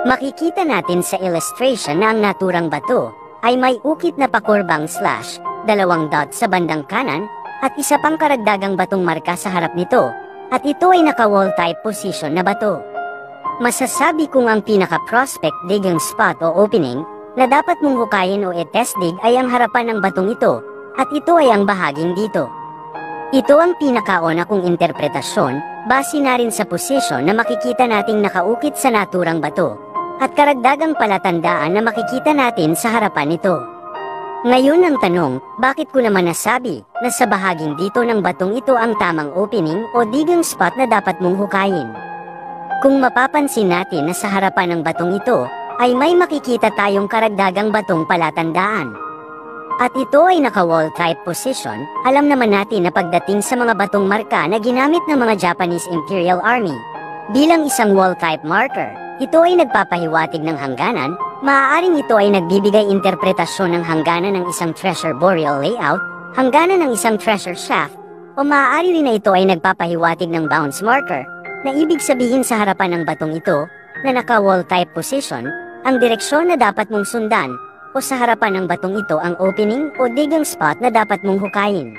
Makikita natin sa illustration na ang naturang bato ay may ukit na pakurbang slash, dalawang dot sa bandang kanan, at isa pang karagdagang batong marka sa harap nito, at ito ay naka-wall type position na bato. Masasabi kong ang pinaka-prospect digging spot o opening na dapat mong hukayin o i-test dig ay ang harapan ng batong ito, at ito ay ang bahaging dito. Ito ang pinakauna kong interpretasyon, base na rin sa posisyon na makikita nating nakaukit sa naturang bato, at karagdagang palatandaan na makikita natin sa harapan nito. Ngayon ang tanong, bakit ko naman nasabi na sa bahaging dito ng batong ito ang tamang opening o digging spot na dapat mong hukayin? Kung mapapansin natin na sa harapan ng batong ito, ay may makikita tayong karagdagang batong palatandaan. At ito ay naka-wall type position, alam naman natin na pagdating sa mga batong marka na ginamit ng mga Japanese Imperial Army. Bilang isang wall type marker, ito ay nagpapahiwatig ng hangganan, maaaring ito ay nagbibigay interpretasyon ng hangganan ng isang treasure burial layout, hangganan ng isang treasure shaft, o maaari rin na ito ay nagpapahiwatig ng bounce marker, na ibig sabihin sa harapan ng batong ito, na naka-wall type position, ang direksyon na dapat mong sundan, o sa harapan ng batong ito ang opening o digging spot na dapat mong hukayin.